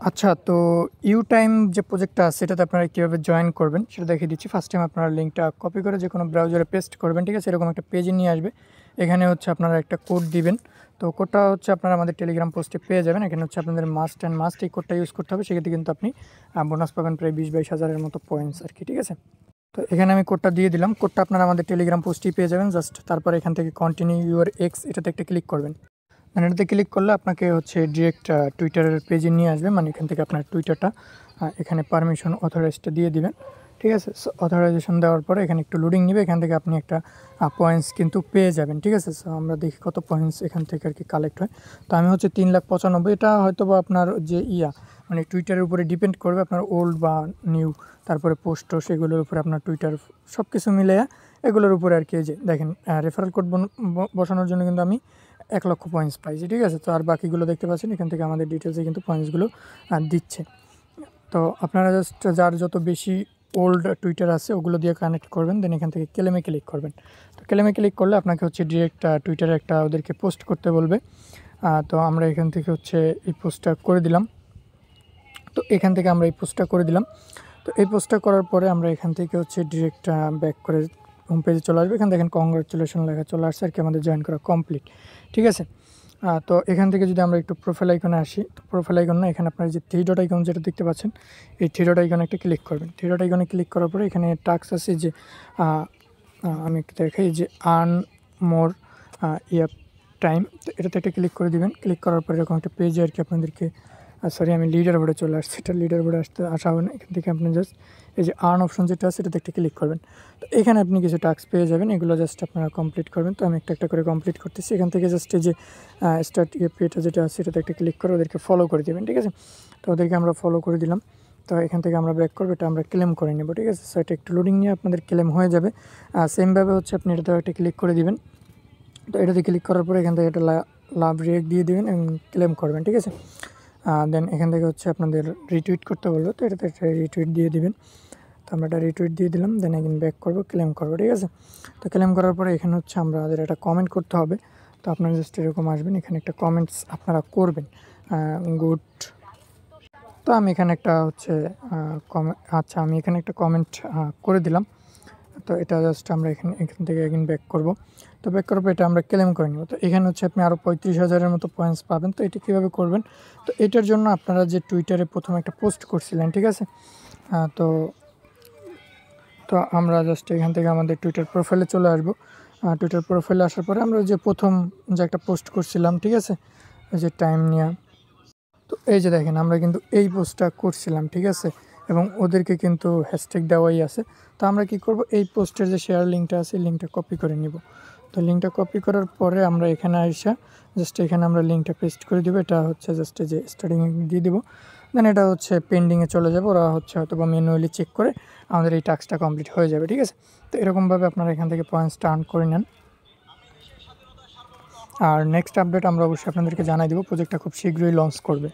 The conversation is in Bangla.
আচ্ছা, তো ইউটাইম যে প্রজেক্টটা আছে এটাতে আপনারা কীভাবে জয়েন করবেন সেটা দেখিয়ে দিচ্ছি। ফার্স্ট টাইম আপনারা লিঙ্কটা কপি করে যে কোনো ব্রাউজারে পেস্ট করবেন, ঠিক আছে? এরকম একটা পেজে নিয়ে আসবে। এখানে হচ্ছে আপনারা একটা কোড দিবেন। তো কোডটা হচ্ছে আপনারা আমাদের টেলিগ্রাম পোস্টে পেয়ে যাবেন। এখানে হচ্ছে আপনাদের মাস্ট এই কোডটা ইউজ করতে হবে। সেক্ষেত্রে কিন্তু আপনি বোনাস পাবেন প্রায় 20-22 হাজারের মতো পয়েন্টস আর কি, ঠিক আছে? তো এখানে আমি কোডটা দিয়ে দিলাম। কোডটা আপনারা আমাদের টেলিগ্রাম পোস্টেই পেয়ে যাবেন। জাস্ট তারপর এখান থেকে কন্টিনিউ ইউর এক্স এটাতে একটা ক্লিক করবেন। মানে এটাতে ক্লিক করলে আপনাকে হচ্ছে ডিরেক্ট টুইটারের পেজে নিয়ে আসবে। মানে এখান থেকে আপনার টুইটারটা এখানে পারমিশন অথরাইজটা দিয়ে দিবেন, ঠিক আছে? সো অথরাইজেশন দেওয়ার পরে এখানে একটু লোডিং নেবে। এখান থেকে আপনি একটা পয়েন্টস কিন্তু পেয়ে যাবেন, ঠিক আছে? সো আমরা দেখি কত পয়েন্টস এখান থেকে আর কি কালেক্ট হয়। তো আমি হচ্ছে 3,95,000। এটা হয়তো বা আপনার যে মানে টুইটারের উপরে ডিপেন্ড করবে, আপনার ওল্ড বা নিউ, তারপরে পোস্টও সেগুলোর উপরে আপনার টুইটার সব কিছু মিলে এগুলোর উপরে আর কি। যে দেখেন রেফারেল কোড বসানোর জন্য কিন্তু আমি 1,00,000 পয়েন্টস পাইছি, ঠিক আছে? তো আর বাকিগুলো দেখতে পাচ্ছেন এখান থেকে আমাদের ডিটেলসে কিন্তু পয়েন্টসগুলো দিচ্ছে। তো আপনারা জাস্ট যার যত বেশি ওল্ড টুইটার আছে ওগুলো দিয়ে কানেক্ট করবেন, দেন এখান থেকে ক্লেমে ক্লিক করবেন। তো ক্লেমে ক্লিক করলে আপনাকে হচ্ছে ডিরেক্ট টুইটারে একটা ওদেরকে পোস্ট করতে বলবে। তো আমরা এখান থেকে হচ্ছে এই পোস্টটা করে দিলাম। তো এখান থেকে আমরা এই পোস্টটা করে দিলাম। তো এই পোস্টটা করার পরে আমরা এখান থেকে হচ্ছে ডিরেক্ট ব্যাক করে হোম পেজে চলে আসবে। এখানে দেখেন কংগ্রাচুলেশন লেখা চলে আসছে আর কি, আমাদের জয়েন করা কমপ্লিট, ঠিক আছে? তো এখান থেকে যদি আমরা একটু প্রোফাইল আইকনে আসি, তো প্রোফাইল আইকন না, এখানে আপনার যে 3 ডট আইকন যেটা দেখতে পাচ্ছেন, এই 3 ডট আইকনে একটা ক্লিক করবেন। 3 ডট আইকনে ক্লিক করার পরে এখানে টাস্ক আছে যে আমি একটু দেখাই যে আর্ন মোর ইয়ার টাইম। তো এটাতে একটা ক্লিক করে দিবেন। ক্লিক করার পরে এরকম একটা পেজে আর কি আপনাদেরকে সরি আমি লিডার বোর্ডে চলে আসছি। এটা লিডার বোর্ডে আসা হবে না। এখান থেকে আপনি জাস্ট এই যে আর্ন অপশন যেটা আছে এটাতে একটা ক্লিক করবেন। তো এখানে আপনি কিছু টাস্ক পেয়ে যাবেন, এগুলো জাস্ট আপনারা কমপ্লিট করবেন। তো আমি একটা করে কমপ্লিট করতেছি। এখান থেকে জাস্ট এই যে স্টার্ট পেটা যেটা আছে এটাতে একটা ক্লিক করে ওদেরকে ফলো করে দেবেন, ঠিক আছে? তো ওদেরকে আমরা ফলো করে দিলাম। তো এখান থেকে আমরা ব্যাক করবো, এটা আমরা ক্লেম করে নেব, ঠিক আছে? সো এটা একটু লোডিং নিয়ে আপনাদের ক্লেম হয়ে যাবে। সেমভাবে হচ্ছে আপনি এটাতে একটা ক্লিক করে দিবেন। তো এটাতে ক্লিক করার পরে এখান থেকে একটা লাভ রিয়েক্ট দিয়ে দেবেন এবং ক্লেম করবেন, ঠিক আছে? দেন এখান থেকে হচ্ছে আপনাদের রিটুইট করতে বলবো। তো এটাতে একটা রিটুইট দিয়ে দিবেন। তো আমরা একটা রিটুইট দিয়ে দিলাম। দেন একদিন ব্যাক করবো, ক্লেম করবো, ঠিক আছে? তো ক্লেম করার পরে এখানে হচ্ছে আমাদের একটা কমেন্ট করতে হবে। তো আপনারা জাস্ট এরকম আসবেন, এখানে একটা কমেন্টস আপনারা করবেন, গুড। তো আমি এখানে একটা হচ্ছে আচ্ছা আমি এখানে একটা কমেন্ট করে দিলাম। তো এটা জাস্ট আমরা এখান থেকে একদিন ব্যাক করব। তো ব্যাক করার পর এটা আমরা ক্লেম করে নেব। তো এখানে হচ্ছে আপনি আরও 35,000-এর মতো পয়েন্টস পাবেন। তো এটা কীভাবে করবেন? তো এটার জন্য আপনারা যে টুইটারে প্রথমে একটা পোস্ট করছিলেন, ঠিক আছে? তো তো আমরা জাস্ট এখান থেকে আমাদের টুইটার প্রোফাইলে চলে আসবো। টুইটার প্রোফাইলে আসার পরে আমরা যে প্রথম যে একটা পোস্ট করছিলাম, ঠিক আছে? এই যে টাইম নিয়ে, তো এই যে দেখেন আমরা কিন্তু এই পোস্টটা করছিলাম, ঠিক আছে? এবং ওদেরকে কিন্তু হ্যাশট্যাগ দেওয়াই আছে। তো আমরা কি করব, এই পোস্টের যে শেয়ার লিঙ্কটা আছে লিঙ্কটা কপি করে নিব। তো লিঙ্কটা কপি করার পরে আমরা এখানে আইসা জাস্ট এখানে আমরা লিঙ্কটা পেস্ট করে দেবো। এটা হচ্ছে জাস্ট যে স্টার্টিংয়ে দিয়ে দেবো। দেন এটা হচ্ছে পেন্ডিংয়ে চলে যাবে। ওরা হচ্ছে হয়তো বা ম্যানুয়ালি চেক করে আমাদের এই টাস্কটা কমপ্লিট হয়ে যাবে, ঠিক আছে? তো এরকমভাবে আপনারা এখান থেকে পয়েন্টসটা আর্ন করে নেন। আর নেক্সট আপডেট আমরা অবশ্যই আপনাদেরকে জানাই দেবো। প্রজেক্টটা খুব শীঘ্রই লঞ্চ করবে।